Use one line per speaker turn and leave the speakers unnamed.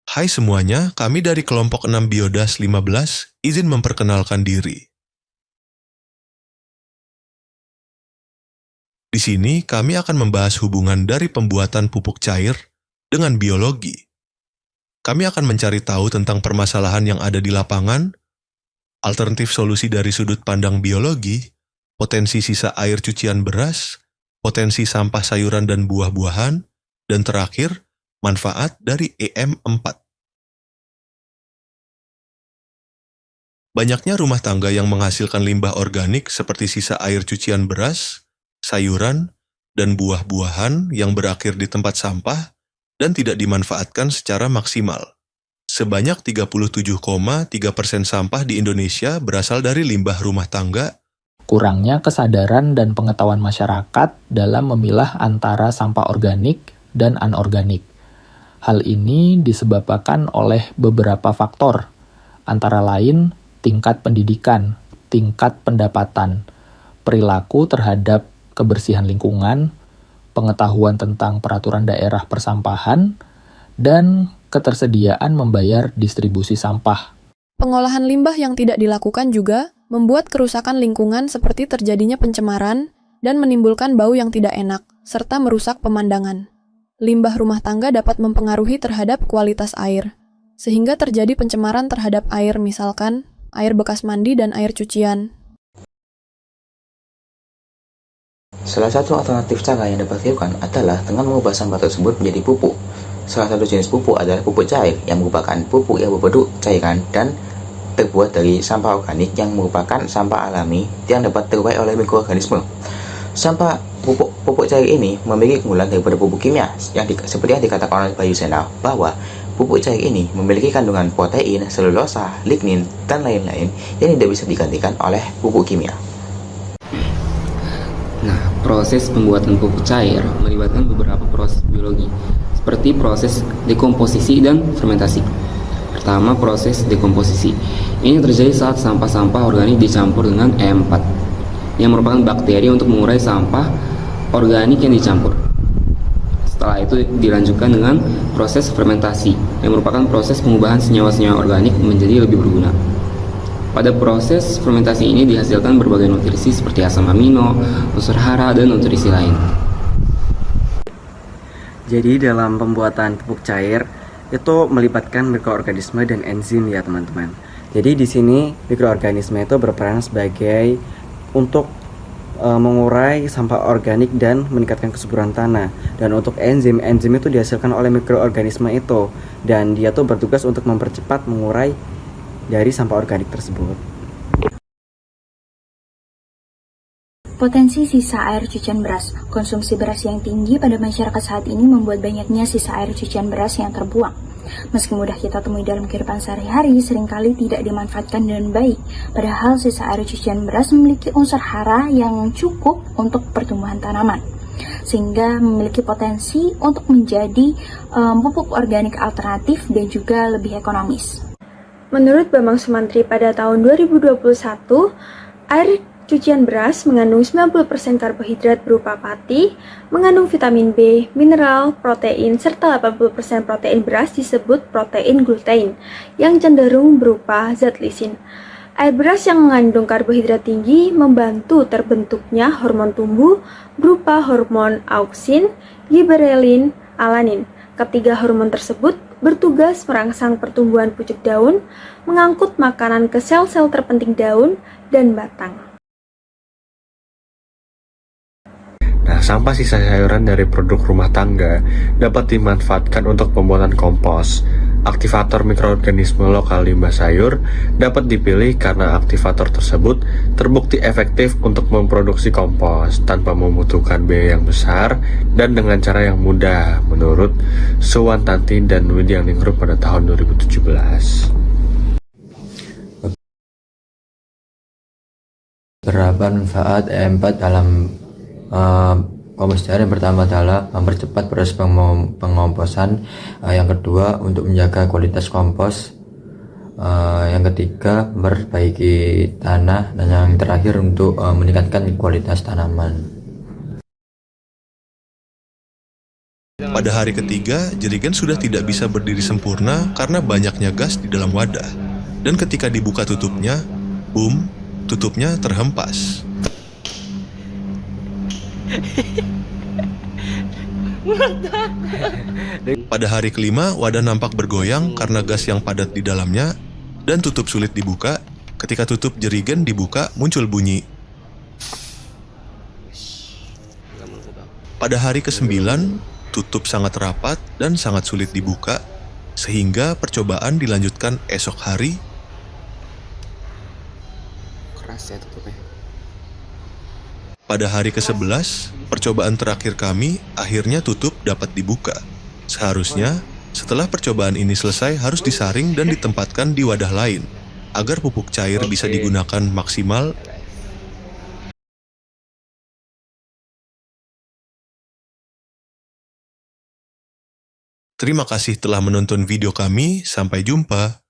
Hai semuanya, kami dari kelompok 6 Biodas 15 izin memperkenalkan diri. Di sini kami akan membahas hubungan dari pembuatan pupuk cair dengan biologi. Kami akan mencari tahu tentang permasalahan yang ada di lapangan, alternatif solusi dari sudut pandang biologi, potensi sisa air cucian beras, potensi sampah sayuran dan buah-buahan, dan terakhir, manfaat dari EM4. Banyaknya rumah tangga yang menghasilkan limbah organik seperti sisa air cucian beras, sayuran, dan buah-buahan yang berakhir di tempat sampah dan tidak dimanfaatkan secara maksimal. Sebanyak 37,3% sampah di Indonesia berasal dari limbah rumah tangga.
Kurangnya kesadaran dan pengetahuan masyarakat dalam memilah antara sampah organik dan anorganik. Hal ini disebabkan oleh beberapa faktor, antara lain tingkat pendidikan, tingkat pendapatan, perilaku terhadap kebersihan lingkungan, pengetahuan tentang peraturan daerah persampahan, dan ketersediaan membayar distribusi sampah.
Pengolahan limbah yang tidak dilakukan juga membuat kerusakan lingkungan seperti terjadinya pencemaran dan menimbulkan bau yang tidak enak, serta merusak pemandangan. Limbah rumah tangga dapat mempengaruhi terhadap kualitas air, sehingga terjadi pencemaran terhadap air, misalkan air bekas mandi dan air cucian.
Salah satu alternatif cara yang dapat dilakukan adalah dengan mengubah sampah tersebut menjadi pupuk. Salah satu jenis pupuk adalah pupuk cair, yang merupakan pupuk yang berbentuk cairan dan terbuat dari sampah organik yang merupakan sampah alami yang dapat terurai oleh mikroorganisme. Sampah pupuk cair ini memiliki keunggulan daripada pupuk kimia, seperti yang dikatakan oleh Bayu Sena, bahwa pupuk cair ini memiliki kandungan protein, selulosa, lignin, dan lain-lain yang tidak bisa digantikan oleh pupuk kimia.
Nah, proses pembuatan pupuk cair melibatkan beberapa proses biologi, seperti proses dekomposisi dan fermentasi. Pertama, proses dekomposisi. Ini terjadi saat sampah-sampah organik dicampur dengan E4, yang merupakan bakteri untuk mengurai sampah organik yang dicampur. Setelah itu dilanjutkan dengan proses fermentasi, yang merupakan proses pengubahan senyawa-senyawa organik menjadi lebih berguna. Pada proses fermentasi ini dihasilkan berbagai nutrisi seperti asam amino, unsur hara, dan nutrisi lain.
Jadi dalam pembuatan pupuk cair itu melibatkan mikroorganisme dan enzim ya teman-teman. Jadi di sini mikroorganisme itu berperan sebagai untuk mengurai sampah organik dan meningkatkan kesuburan tanah. Dan untuk enzim itu dihasilkan oleh mikroorganisme itu, dan dia tuh bertugas untuk mempercepat mengurai dari sampah organik tersebut.
Potensi sisa air cucian beras. Konsumsi beras yang tinggi pada masyarakat saat ini membuat banyaknya sisa air cucian beras yang terbuang. Meski mudah kita temui dalam kehidupan sehari-hari, seringkali tidak dimanfaatkan dengan baik. Padahal sisa air cucian beras memiliki unsur hara yang cukup untuk pertumbuhan tanaman, sehingga memiliki potensi untuk menjadi pupuk organik alternatif dan juga lebih ekonomis.
Menurut Bambang Sumantri pada tahun 2021, air cucian beras mengandung 90% karbohidrat berupa pati, mengandung vitamin B, mineral, protein, serta 80% protein beras disebut protein glutein, yang cenderung berupa zat lisin. Air beras yang mengandung karbohidrat tinggi membantu terbentuknya hormon tumbuh berupa hormon auksin, giberelin, alanin. Ketiga hormon tersebut bertugas merangsang pertumbuhan pucuk daun, mengangkut makanan ke sel-sel terpenting daun dan batang.
Nah, sampah sisa sayuran dari produk rumah tangga dapat dimanfaatkan untuk pembuatan kompos. Aktivator mikroorganisme lokal limbah sayur dapat dipilih karena aktivator tersebut terbukti efektif untuk memproduksi kompos tanpa membutuhkan biaya yang besar dan dengan cara yang mudah, menurut Suwantanti dan Widianingrum pada tahun 2017.
Beberapa manfaat E4 dalam kompos cair. Yang pertama adalah mempercepat proses pengomposan, yang kedua untuk menjaga kualitas kompos, yang ketiga memperbaiki tanah, dan yang terakhir untuk meningkatkan kualitas tanaman.
Pada hari ketiga, jerigen sudah tidak bisa berdiri sempurna karena banyaknya gas di dalam wadah. Dan ketika dibuka tutupnya, boom, tutupnya terhempas. Pada hari kelima, wadah nampak bergoyang karena gas yang padat di dalamnya dan tutup sulit dibuka. Ketika tutup jerigen dibuka, muncul bunyi. Pada hari ke-9, tutup sangat rapat dan sangat sulit dibuka, sehingga percobaan dilanjutkan esok hari.
Keras ya tutupnya.
Pada hari ke-11, percobaan terakhir kami, akhirnya tutup dapat dibuka. Seharusnya, setelah percobaan ini selesai harus disaring dan ditempatkan di wadah lain, agar pupuk cair bisa digunakan maksimal. Terima kasih telah menonton video kami, sampai jumpa.